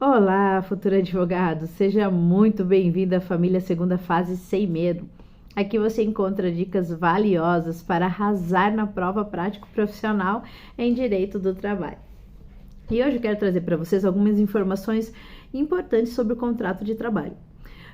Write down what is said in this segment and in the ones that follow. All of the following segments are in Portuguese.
Olá, futuro advogado! Seja muito bem-vindo à família Segunda Fase Sem Medo. Aqui você encontra dicas valiosas para arrasar na prova prática profissional em direito do trabalho. E hoje eu quero trazer para vocês algumas informações importantes sobre o contrato de trabalho.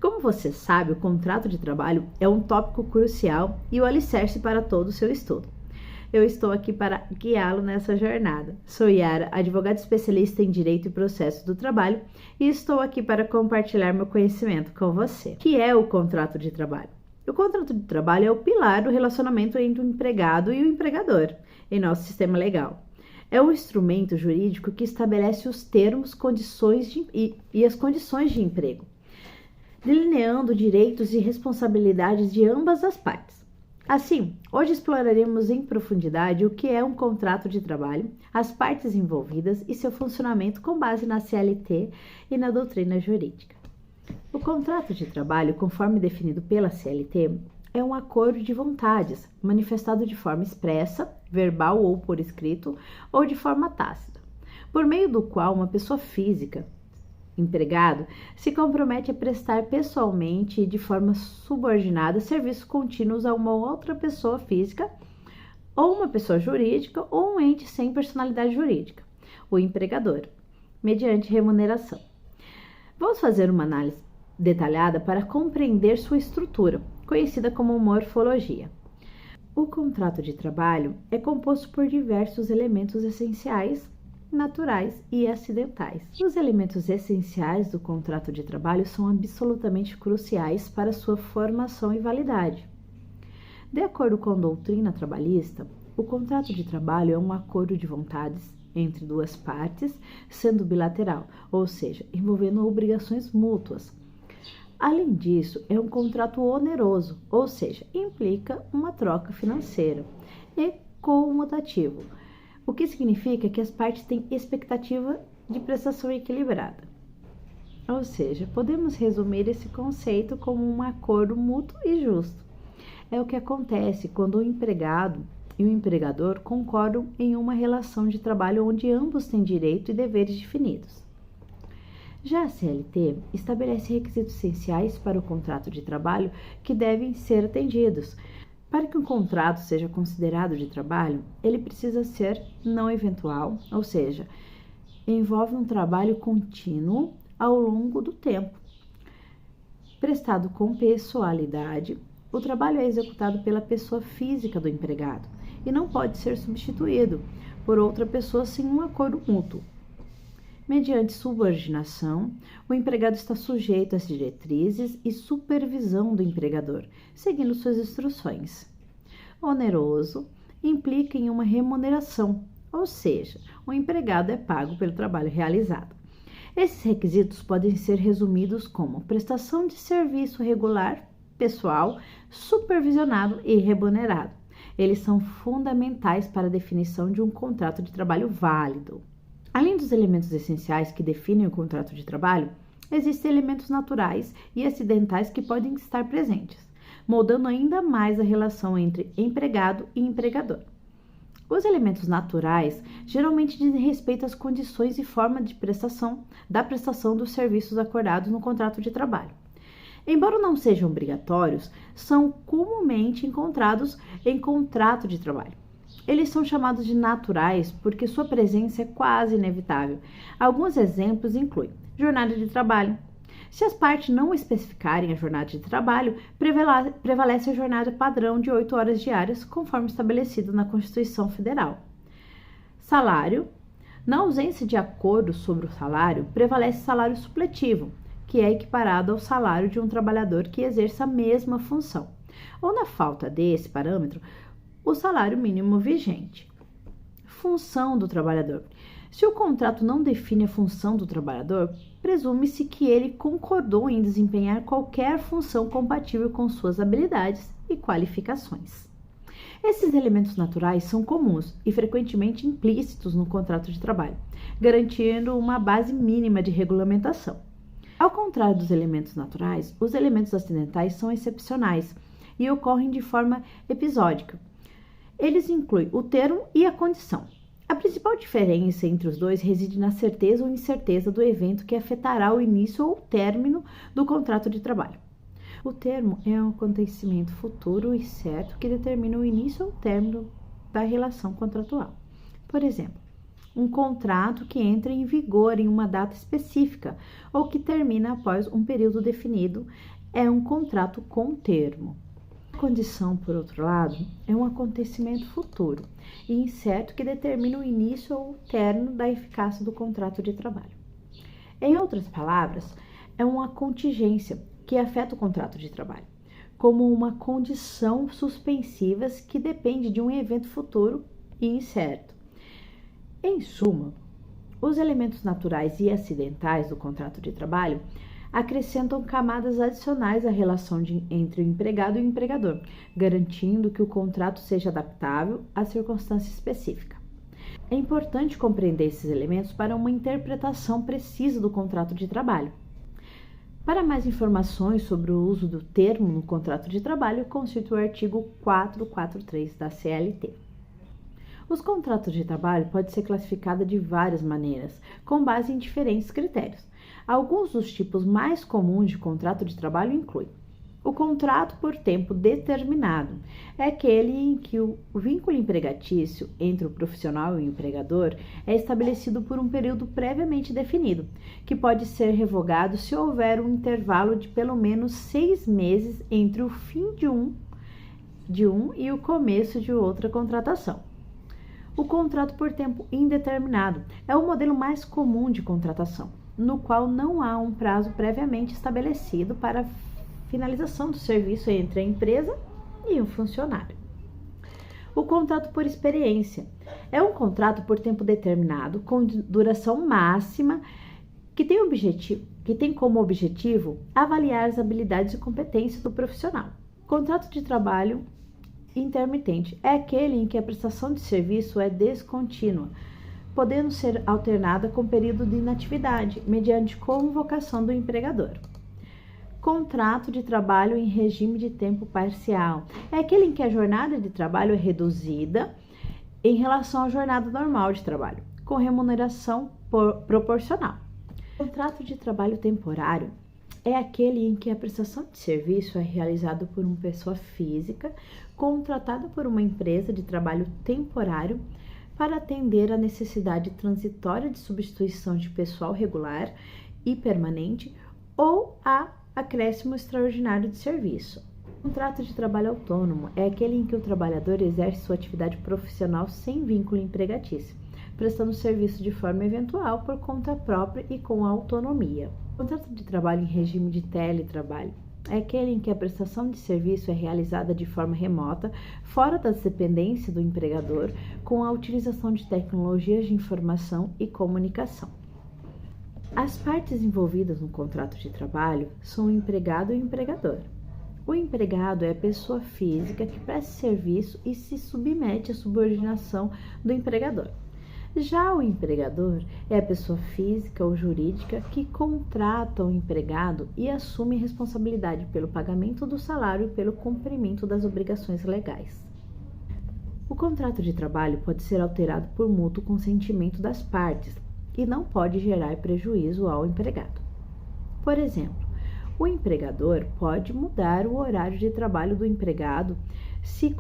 Como você sabe, o contrato de trabalho é um tópico crucial e o alicerce para todo o seu estudo. Eu estou aqui para guiá-lo nessa jornada. Sou Yara, advogada especialista em Direito e Processo do Trabalho, e estou aqui para compartilhar meu conhecimento com você. O que é o contrato de trabalho? O contrato de trabalho é o pilar do relacionamento entre o empregado e o empregador em nosso sistema legal. É um instrumento jurídico que estabelece os termos, condições e as condições de emprego, delineando direitos e responsabilidades de ambas as partes. Assim, hoje exploraremos em profundidade o que é um contrato de trabalho, as partes envolvidas e seu funcionamento com base na CLT e na doutrina jurídica. O contrato de trabalho, conforme definido pela CLT, é um acordo de vontades, manifestado de forma expressa, verbal ou por escrito, ou de forma tácita, por meio do qual uma pessoa física, empregado, se compromete a prestar pessoalmente e de forma subordinada serviços contínuos a uma outra pessoa física ou uma pessoa jurídica ou um ente sem personalidade jurídica, o empregador, mediante remuneração. Vamos fazer uma análise detalhada para compreender sua estrutura, conhecida como morfologia. O contrato de trabalho é composto por diversos elementos essenciais, naturais e acidentais. Os elementos essenciais do contrato de trabalho são absolutamente cruciais para sua formação e validade. De acordo com a doutrina trabalhista, o contrato de trabalho é um acordo de vontades entre duas partes, sendo bilateral, ou seja, envolvendo obrigações mútuas. Além disso, é um contrato oneroso, ou seja, implica uma troca financeira, e comutativo, o que significa que as partes têm expectativa de prestação equilibrada. Ou seja, podemos resumir esse conceito como um acordo mútuo e justo. É o que acontece quando o empregado e o empregador concordam em uma relação de trabalho onde ambos têm direito e deveres definidos. Já a CLT estabelece requisitos essenciais para o contrato de trabalho que devem ser atendidos. Para que um contrato seja considerado de trabalho, ele precisa ser não eventual, ou seja, envolve um trabalho contínuo ao longo do tempo. Prestado com pessoalidade, o trabalho é executado pela pessoa física do empregado e não pode ser substituído por outra pessoa sem um acordo mútuo. Mediante subordinação, o empregado está sujeito às diretrizes e supervisão do empregador, seguindo suas instruções. Oneroso implica em uma remuneração, ou seja, o empregado é pago pelo trabalho realizado. Esses requisitos podem ser resumidos como prestação de serviço regular, pessoal, supervisionado e remunerado. Eles são fundamentais para a definição de um contrato de trabalho válido. Além dos elementos essenciais que definem o contrato de trabalho, existem elementos naturais e acidentais que podem estar presentes, moldando ainda mais a relação entre empregado e empregador. Os elementos naturais geralmente dizem respeito às condições e forma de prestação dos serviços acordados no contrato de trabalho. Embora não sejam obrigatórios, são comumente encontrados em contrato de trabalho. Eles são chamados de naturais porque sua presença é quase inevitável. Alguns exemplos incluem jornada de trabalho. Se as partes não especificarem a jornada de trabalho, prevalece a jornada padrão de 8 horas diárias, conforme estabelecido na Constituição Federal. Salário. Na ausência de acordo sobre o salário, prevalece salário supletivo, que é equiparado ao salário de um trabalhador que exerça a mesma função. Ou, na falta desse parâmetro, o salário mínimo vigente. Função do trabalhador. Se o contrato não define a função do trabalhador, presume-se que ele concordou em desempenhar qualquer função compatível com suas habilidades e qualificações. Esses elementos naturais são comuns e frequentemente implícitos no contrato de trabalho, garantindo uma base mínima de regulamentação. Ao contrário dos elementos naturais, os elementos acidentais são excepcionais e ocorrem de forma episódica. Eles incluem o termo e a condição. A principal diferença entre os dois reside na certeza ou incerteza do evento que afetará o início ou término do contrato de trabalho. O termo é um acontecimento futuro e certo que determina o início ou término da relação contratual. Por exemplo, um contrato que entra em vigor em uma data específica ou que termina após um período definido é um contrato com termo. A condição, por outro lado, é um acontecimento futuro e incerto que determina o início ou término da eficácia do contrato de trabalho. Em outras palavras, é uma contingência que afeta o contrato de trabalho, como uma condição suspensiva que depende de um evento futuro e incerto. Em suma, os elementos naturais e acidentais do contrato de trabalho acrescentam camadas adicionais à relação entre o empregado e o empregador, garantindo que o contrato seja adaptável à circunstância específica. É importante compreender esses elementos para uma interpretação precisa do contrato de trabalho. Para mais informações sobre o uso do termo no contrato de trabalho, consulte o artigo 443 da CLT. Os contratos de trabalho podem ser classificados de várias maneiras, com base em diferentes critérios. Alguns dos tipos mais comuns de contrato de trabalho incluem o contrato por tempo determinado. É aquele em que o vínculo empregatício entre o profissional e o empregador é estabelecido por um período previamente definido, que pode ser revogado se houver um intervalo de pelo menos 6 meses entre o fim de um e o começo de outra contratação. O contrato por tempo indeterminado é o modelo mais comum de contratação, no qual não há um prazo previamente estabelecido para a finalização do serviço entre a empresa e o funcionário. O contrato por experiência é um contrato por tempo determinado com duração máxima que tem como objetivo avaliar as habilidades e competências do profissional. Contrato de trabalho intermitente é aquele em que a prestação de serviço é descontínua, podendo ser alternada com período de inatividade, mediante convocação do empregador. Contrato de trabalho em regime de tempo parcial é aquele em que a jornada de trabalho é reduzida em relação à jornada normal de trabalho, com remuneração proporcional. Contrato de trabalho temporário é aquele em que a prestação de serviço é realizada por uma pessoa física contratada por uma empresa de trabalho temporário para atender à necessidade transitória de substituição de pessoal regular e permanente ou a acréscimo extraordinário de serviço. O contrato de trabalho autônomo é aquele em que o trabalhador exerce sua atividade profissional sem vínculo empregatício, prestando serviço de forma eventual por conta própria e com autonomia. O contrato de trabalho em regime de teletrabalho é aquele em que a prestação de serviço é realizada de forma remota, fora das dependências do empregador, com a utilização de tecnologias de informação e comunicação. As partes envolvidas no contrato de trabalho são o empregado e o empregador. O empregado é a pessoa física que presta serviço e se submete à subordinação do empregador. Já o empregador é a pessoa física ou jurídica que contrata o empregado e assume responsabilidade pelo pagamento do salário e pelo cumprimento das obrigações legais. O contrato de trabalho pode ser alterado por mútuo consentimento das partes e não pode gerar prejuízo ao empregado. Por exemplo, o empregador pode mudar o horário de trabalho do empregado se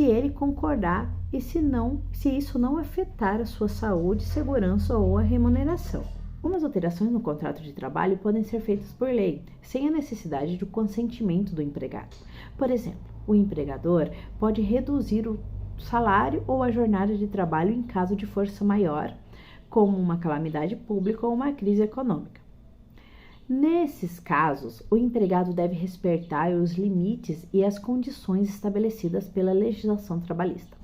ele concordar e se isso não afetar a sua saúde, segurança ou a remuneração. Algumas alterações no contrato de trabalho podem ser feitas por lei, sem a necessidade do consentimento do empregado. Por exemplo, o empregador pode reduzir o salário ou a jornada de trabalho em caso de força maior, como uma calamidade pública ou uma crise econômica. Nesses casos, o empregado deve respeitar os limites e as condições estabelecidas pela legislação trabalhista.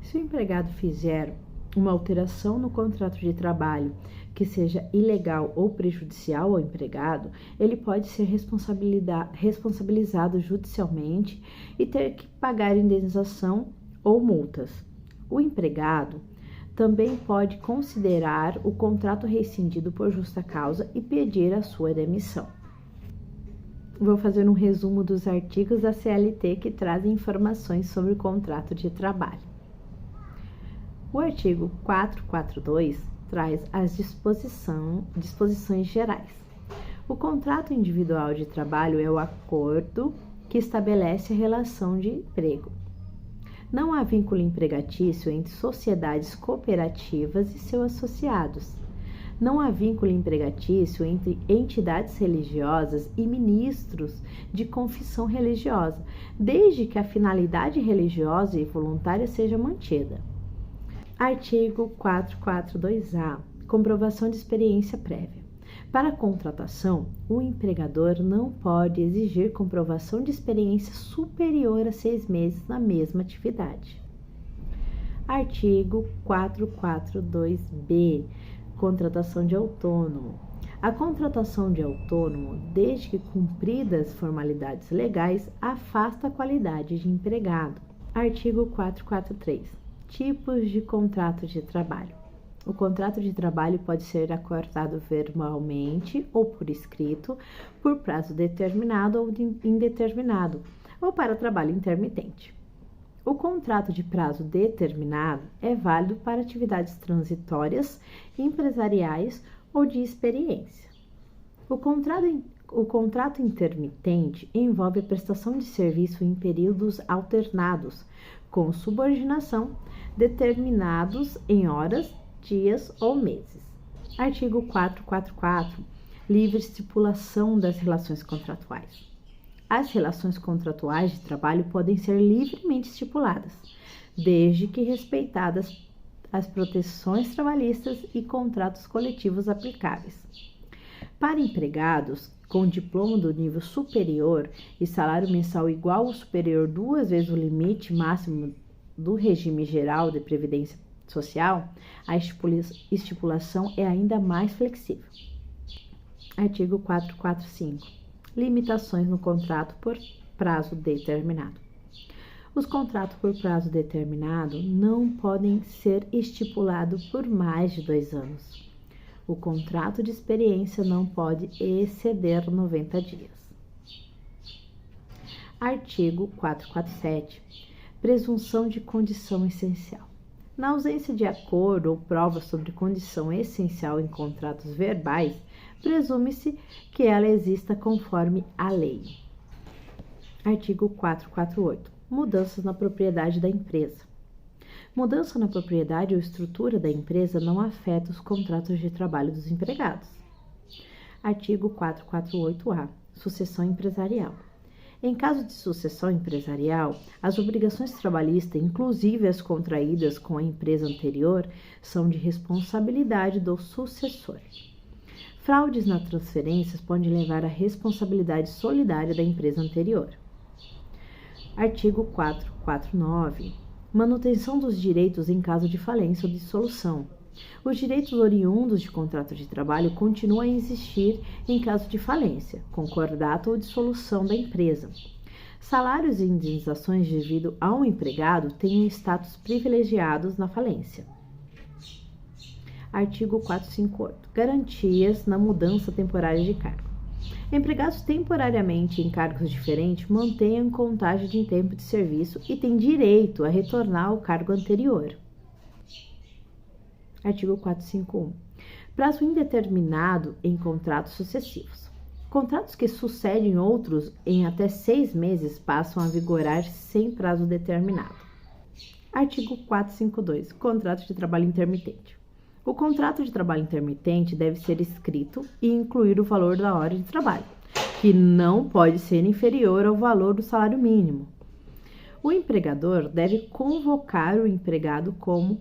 Se o empregado fizer uma alteração no contrato de trabalho que seja ilegal ou prejudicial ao empregado, ele pode ser responsabilizado judicialmente e ter que pagar indenização ou multas. O empregado também pode considerar o contrato rescindido por justa causa e pedir a sua demissão. Vou fazer um resumo dos artigos da CLT que trazem informações sobre o contrato de trabalho. O artigo 442 traz as disposições gerais. O contrato individual de trabalho é o acordo que estabelece a relação de emprego. Não há vínculo empregatício entre sociedades cooperativas e seus associados. Não há vínculo empregatício entre entidades religiosas e ministros de confissão religiosa, desde que a finalidade religiosa e voluntária seja mantida. Artigo 442-A. Comprovação de experiência prévia. Para a contratação, o empregador não pode exigir comprovação de experiência superior a 6 meses na mesma atividade. Artigo 442-B. Contratação de autônomo. A contratação de autônomo, desde que cumpridas formalidades legais, afasta a qualidade de empregado. Artigo 443. Tipos de contrato de trabalho. O contrato de trabalho pode ser acordado verbalmente ou por escrito, por prazo determinado ou indeterminado, ou para trabalho intermitente. O contrato de prazo determinado é válido para atividades transitórias, empresariais ou de experiência. O contrato intermitente envolve a prestação de serviço em períodos alternados, com subordinação, determinados em horas, dias ou meses. Artigo 444. Livre estipulação das relações contratuais. As relações contratuais de trabalho podem ser livremente estipuladas, desde que respeitadas as proteções trabalhistas e contratos coletivos aplicáveis. Para empregados com diploma do nível superior e salário mensal igual ou superior 2 vezes o limite máximo do regime geral de previdência social, a estipulação é ainda mais flexível. Artigo 445. Limitações no contrato por prazo determinado. Os contratos por prazo determinado não podem ser estipulados por mais de 2 anos. O contrato de experiência não pode exceder 90 dias. Artigo 447. Presunção de condição essencial. Na ausência de acordo ou prova sobre condição essencial em contratos verbais, presume-se que ela exista conforme a lei. Artigo 448. Mudanças na propriedade da empresa. Mudança na propriedade ou estrutura da empresa não afeta os contratos de trabalho dos empregados. Artigo 448-A. Sucessão empresarial. Em caso de sucessão empresarial, as obrigações trabalhistas, inclusive as contraídas com a empresa anterior, são de responsabilidade do sucessor. Fraudes nas transferências podem levar à responsabilidade solidária da empresa anterior. Artigo 449. Manutenção dos direitos em caso de falência ou dissolução. Os direitos oriundos de contrato de trabalho continuam a existir em caso de falência, concordato ou dissolução da empresa. Salários e indenizações devido ao empregado têm status privilegiados na falência. Artigo 458. Garantias na mudança temporária de cargo. Empregados temporariamente em cargos diferentes mantêm a contagem de tempo de serviço e têm direito a retornar ao cargo anterior. Artigo 451. Prazo indeterminado em contratos sucessivos. Contratos que sucedem outros em até 6 meses passam a vigorar sem prazo determinado. Artigo 452. Contrato de trabalho intermitente. O contrato de trabalho intermitente deve ser escrito e incluir o valor da hora de trabalho, que não pode ser inferior ao valor do salário mínimo. O empregador deve convocar o empregado com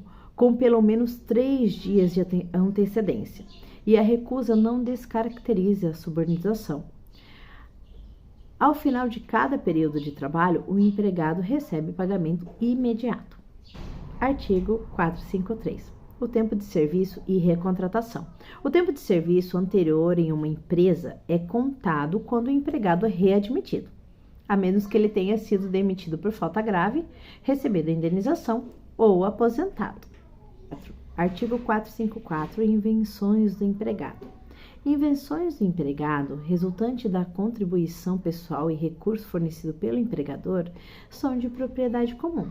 pelo menos 3 dias de antecedência, e a recusa não descaracteriza a subordinação. Ao final de cada período de trabalho, o empregado recebe pagamento imediato. Artigo 453. O tempo de serviço e recontratação. O tempo de serviço anterior em uma empresa é contado quando o empregado é readmitido, a menos que ele tenha sido demitido por falta grave, recebido a indenização ou aposentado. Artigo 454. Invenções do empregado. Invenções do empregado, resultante da contribuição pessoal e recurso fornecido pelo empregador, são de propriedade comum.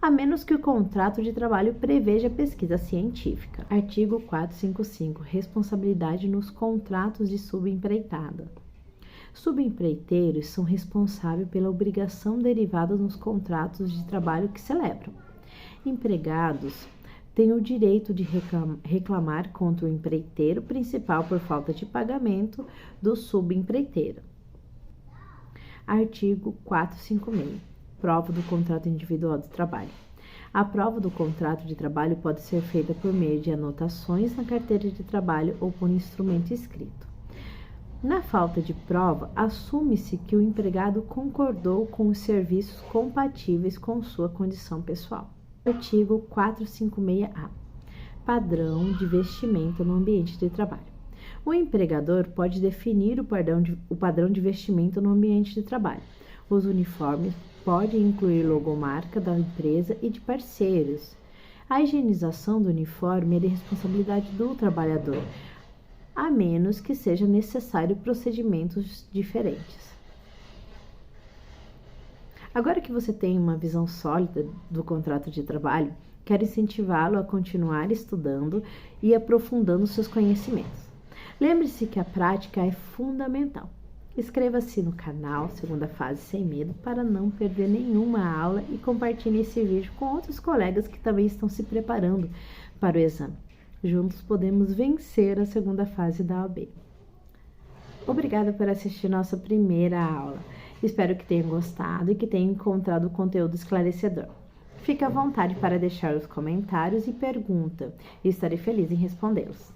a menos que o contrato de trabalho preveja pesquisa científica. Artigo 455. Responsabilidade nos contratos de subempreitada. Subempreiteiros são responsáveis pela obrigação derivada nos contratos de trabalho que celebram. Empregados têm o direito de reclamar contra o empreiteiro principal por falta de pagamento do subempreiteiro. Artigo 456. Prova do contrato individual de trabalho. A prova do contrato de trabalho pode ser feita por meio de anotações na carteira de trabalho ou por instrumento escrito. Na falta de prova, assume-se que o empregado concordou com os serviços compatíveis com sua condição pessoal. Artigo 456-A. Padrão de vestimenta no ambiente de trabalho. O empregador pode definir o padrão de vestimenta no ambiente de trabalho. Os uniformes podem incluir logomarca da empresa e de parceiros. A higienização do uniforme é de responsabilidade do trabalhador, a menos que seja necessário procedimentos diferentes. Agora que você tem uma visão sólida do contrato de trabalho, quero incentivá-lo a continuar estudando e aprofundando seus conhecimentos. Lembre-se que a prática é fundamental. Inscreva-se no canal Segunda Fase Sem Medo para não perder nenhuma aula e compartilhe esse vídeo com outros colegas que também estão se preparando para o exame. Juntos podemos vencer a segunda fase da OAB. Obrigada por assistir nossa primeira aula. Espero que tenham gostado e que tenham encontrado o conteúdo esclarecedor. Fique à vontade para deixar os comentários e pergunta, e estarei feliz em respondê-los.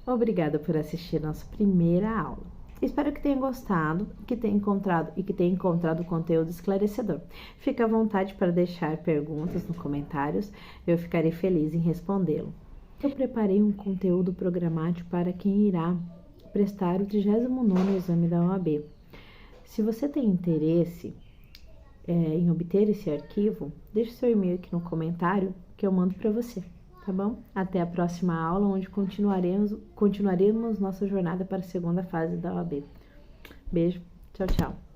Obrigada por assistir nossa primeira aula. Espero que tenham gostado e que tenham encontrado o conteúdo esclarecedor. Fique à vontade para deixar perguntas nos comentários, eu ficarei feliz em respondê-lo. Eu preparei um conteúdo programático para quem irá prestar o 39º exame da OAB. Se você tem interesse em obter esse arquivo, deixe seu e-mail aqui no comentário que eu mando para você, tá bom? Até a próxima aula, onde continuaremos nossa jornada para a segunda fase da OAB. Beijo, tchau, tchau.